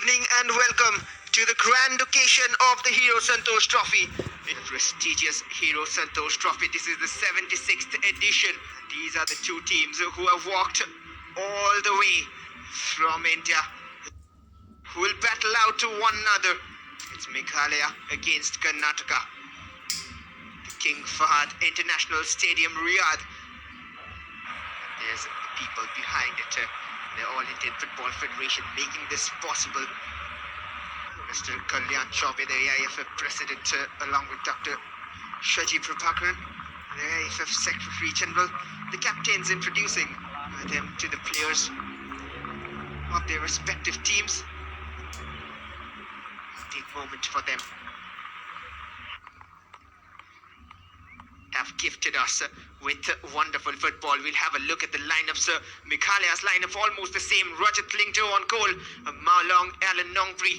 evening and welcome to the grand occasion of the Hero Santosh Trophy. The prestigious Hero Santosh Trophy. This is the 76th edition. These are the two teams who have walked all the way from India, who will battle out to one another. It's Meghalaya against Karnataka. The King Fahad International Stadium, Riyadh. There's people behind it. The All Indian Football Federation making this possible. Mr. Kalyan Chaubey, the AIFF President, along with Dr. Shaji Prabhakaran, the AIFF Secretary General, the captains introducing them to the players of their respective teams. Take a moment for them. Have gifted us with wonderful football. We'll have a look at the lineups. Meghalaya's lineup almost the same. Rajat Lingdo on goal. Maulong Alan Nongri.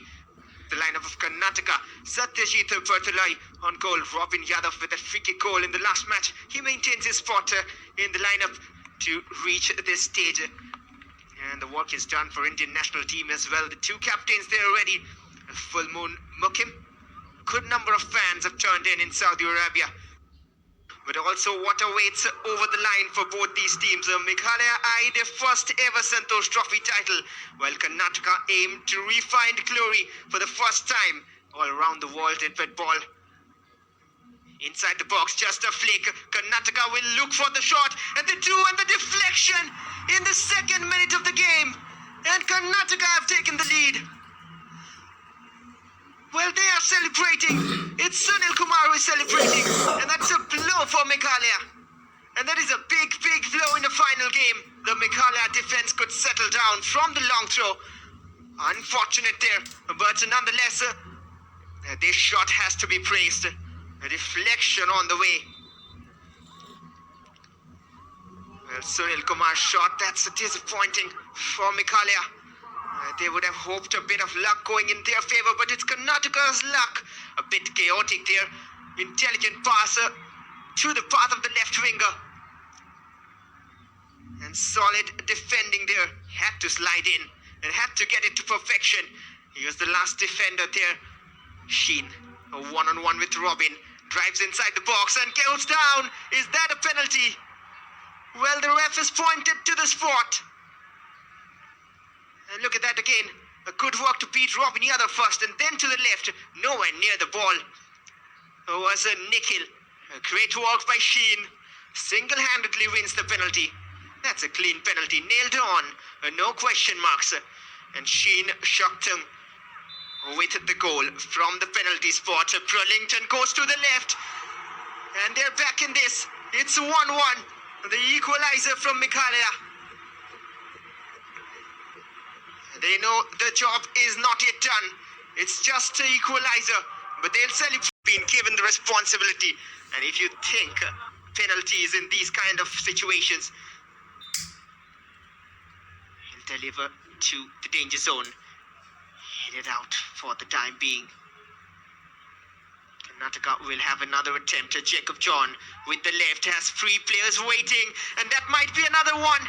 The lineup of Karnataka. Satyajit Bartolai on goal. Robin Yadav with a free kick goal in the last match. He maintains his spot in the lineup to reach this stage. And the work is done for Indian national team as well. The two captains there already. Full Moon Mukim. Good number of fans have turned in Saudi Arabia. But also what awaits over the line for both these teams. Meghalaya eye their first ever Santosh Trophy title, while Karnataka aim to re-find glory for the first time all around the world in football. Inside the box, just a flick. Karnataka will look for the shot, and they do, and the deflection in the second minute of the game. And Karnataka have taken the lead. Well, they are celebrating. It's Sunil Kumar who is celebrating. And that's a blow for Meghalaya. And that is a big, big blow in the final game. The Meghalaya defense could settle down from the long throw. Unfortunate there. But nonetheless, this shot has to be praised. A deflection on the way. Well, Sunil Kumar's shot, that's disappointing for Meghalaya. They would have hoped a bit of luck going in their favor, but it's Karnataka's luck. A bit chaotic there. Intelligent passer to the path of the left winger. And solid defending there. Had to slide in and had to get it to perfection. He was the last defender there. Sheen, a one-on-one with Robin. Drives inside the box and goes down. Is that a penalty? Well, the ref has pointed to the spot. And look at that again. A good work to beat Robin Yadav first and then to the left. Nowhere near the ball. It was a Nikhil. A great work by Sheen. Single-handedly wins the penalty. That's a clean penalty. Nailed on. No question marks. And Sheen shocked him with the goal from the penalty spot. Burlington goes to the left. And they're back in this. It's 1-1. The equalizer from Meghalaya. They know the job is not yet done. It's just an equalizer. But they'll celebrate being given the responsibility. And if you think penalties in these kind of situations, he'll deliver to the danger zone. Headed out for the time being. Karnataka will have another attempt. Jacob John with the left has three players waiting. And that might be another one.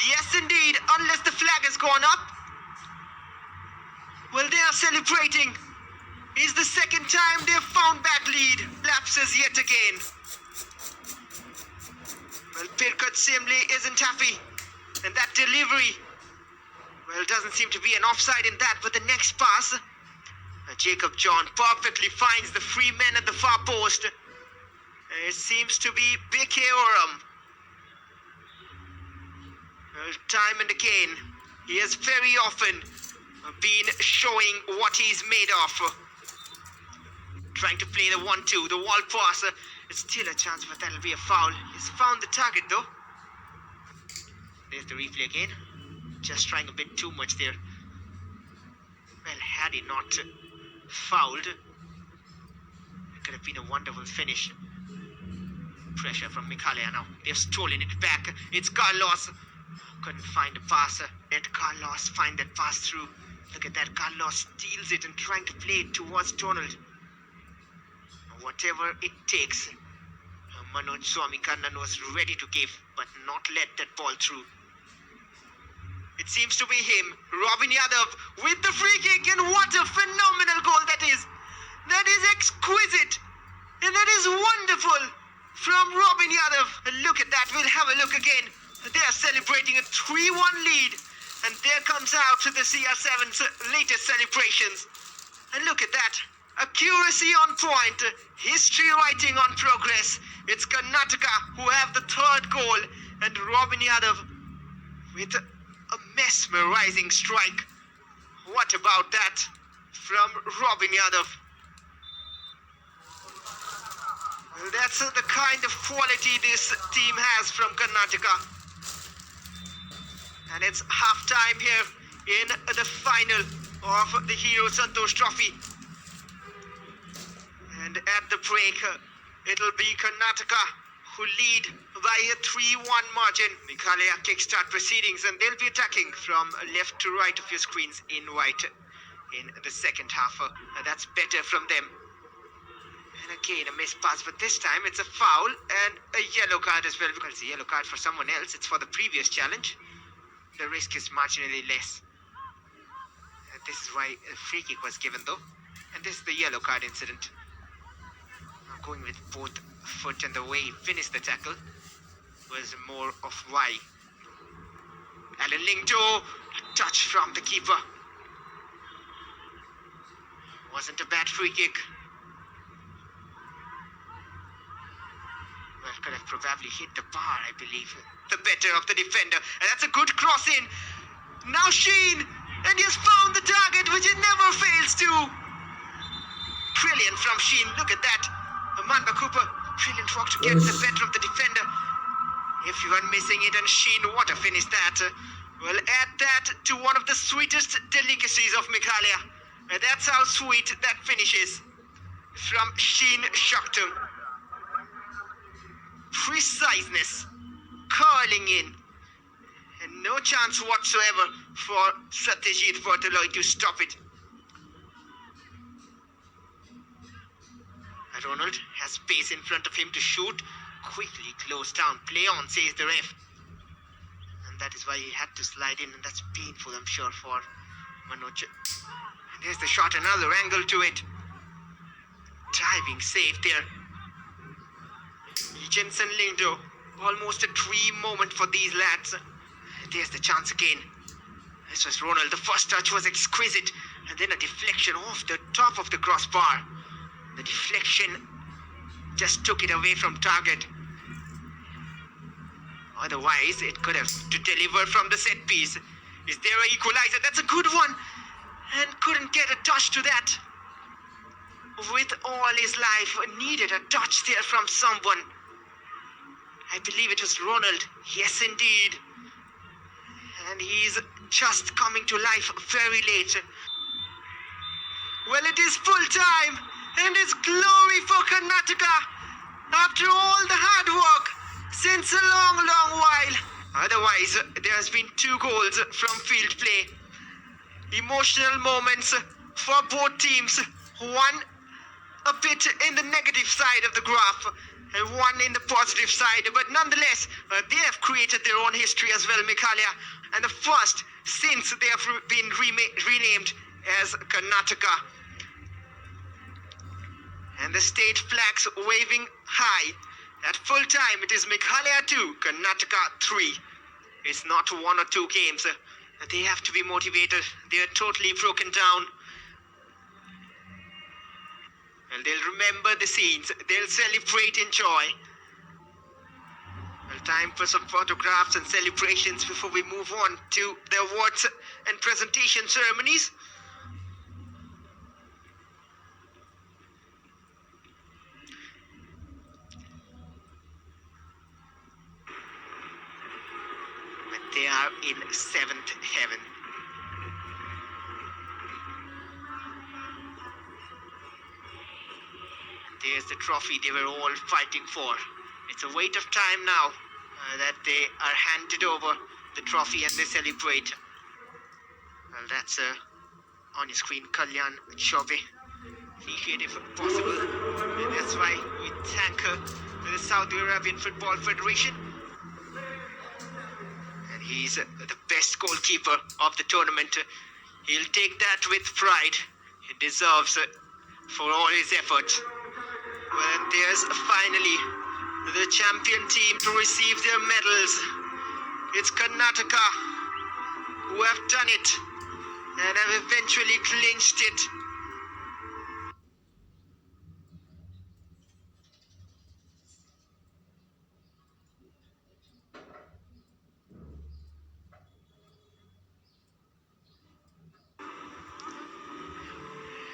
Yes, indeed. Unless the flag has gone up. Well, they are celebrating. It's the second time they've found that lead. Lapses yet again. Well, Pirkat Simle isn't happy. And that delivery, well, doesn't seem to be an offside in that. But the next pass, Jacob John perfectly finds the free men at the far post. It seems to be Bike Oram. Well, time and again, he has very often been showing what he's made of. Trying to play the 1-2, the wall pass. It's still a chance, but that'll be a foul. He's found the target though. There's the replay again. Just trying a bit too much there. Well, had he not fouled, it could have been a wonderful finish. Pressure from Meghalaya now. They've stolen it back. It's Carlos. Couldn't find a passer. Let Carlos find that pass through. Look at that. Carlos steals it and trying to play it towards Donald. Whatever it takes. Manoj Swami Kannan was ready to give, but not let that ball through. It seems to be him, Robin Yadav, with the free kick, and what a phenomenal goal that is! That is exquisite, and that is wonderful from Robin Yadav. And look at that, we'll have a look again. They are celebrating a 3-1 lead, and there comes out the CR7's latest celebrations. And look at that, accuracy on point, history writing on progress. It's Karnataka who have the third goal, and Robin Yadav with a mesmerizing strike. What about that from Robin Yadav? Well, that's the kind of quality this team has from Karnataka. And it's half time here in the final of the Hero Santosh Trophy. And at the break, it'll be Karnataka who lead by a 3-1 margin. Meghalaya kickstart proceedings, and they'll be attacking from left to right of your screens in white in the second half. That's better from them. And again, a missed pass, but this time it's a foul and a yellow card as well, because it's a yellow card for someone else. It's for the previous challenge. The risk is marginally less. This is why a free kick was given though. And this is the yellow card incident. Going with both foot, and the way he finished the tackle was more of why. Alan Lingdo, a touch from the keeper. Wasn't a bad free kick. Well, could have probably hit the bar, I believe. The better of the defender. And that's a good cross in. Now Sheen, and he has found the target, which it never fails to. Brilliant from Sheen. Look at that. Amanda Cooper, brilliant work to get the better of the defender. If you are missing it, and Sheen, what a finish that. Well, add that to one of the sweetest delicacies of Meghalaya. That's how sweet that finishes from Sheen Shaktum. Preciseness, curling in, and no chance whatsoever for Satyajit Vartaloi to stop it. Ronald has space in front of him to shoot. Quickly closed down. Play on, says the ref. And that is why he had to slide in, and that's painful, I'm sure, for Manoj. And there's the shot, another angle to it. Diving save there. Jensen Lindo, almost a dream moment for these lads. There's the chance again. This was Ronald. The first touch was exquisite, and then a deflection off the top of the crossbar. The deflection just took it away from target. Otherwise, it could have to deliver from the set piece. Is there an equalizer? That's a good one. And couldn't get a touch to that. With all his life, needed a touch there from someone. I believe it was Ronald. Yes, indeed. And he's just coming to life very late. Well, it is full time. And it's glory for Karnataka after all the hard work since a long, long while. Otherwise, there has been 2 goals from field play. Emotional moments for both teams. One a bit in the negative side of the graph, and one in the positive side. But nonetheless, they have created their own history as well, Meghalaya. And the first since they have been renamed as Karnataka. And the state flags waving high. At full time, it is Meghalaya 2, Karnataka 3. It's not 1 or 2 games. They have to be motivated. They are totally broken down. And they'll remember the scenes. They'll celebrate in joy. Well, time for some photographs and celebrations before we move on to the awards and presentation ceremonies. They are in 7th heaven. There's the trophy they were all fighting for. It's a wait of time now that they are handed over the trophy and they celebrate. Well, that's on your screen, Kalyan Chaube. Appreciate if possible. And that's why we thank the Saudi Arabian Football Federation. He's the best goalkeeper of the tournament. He'll take that with pride. He deserves for all his effort. Well, there's finally the champion team to receive their medals. It's Karnataka who have done it and have eventually clinched it.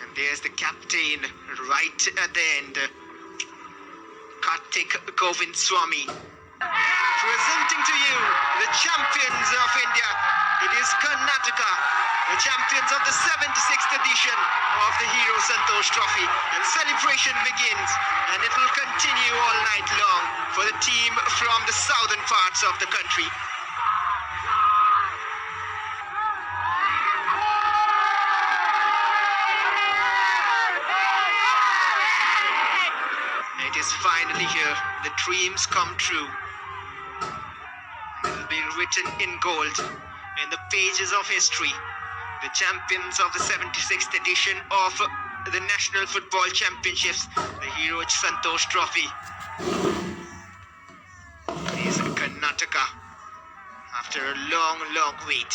And there's the captain right at the end, Kartik Govind Swami. Presenting to you the champions of India. It is Karnataka, the champions of the 76th edition of the Hero Santosh Trophy. And celebration begins, and it will continue all night long for the team from the southern parts of the country. It is finally here. The dreams come true. It will be written in gold in the pages of history. The champions of the 76th edition of the National Football Championships, the Hero Santosh Trophy. It is Karnataka after a long, long wait.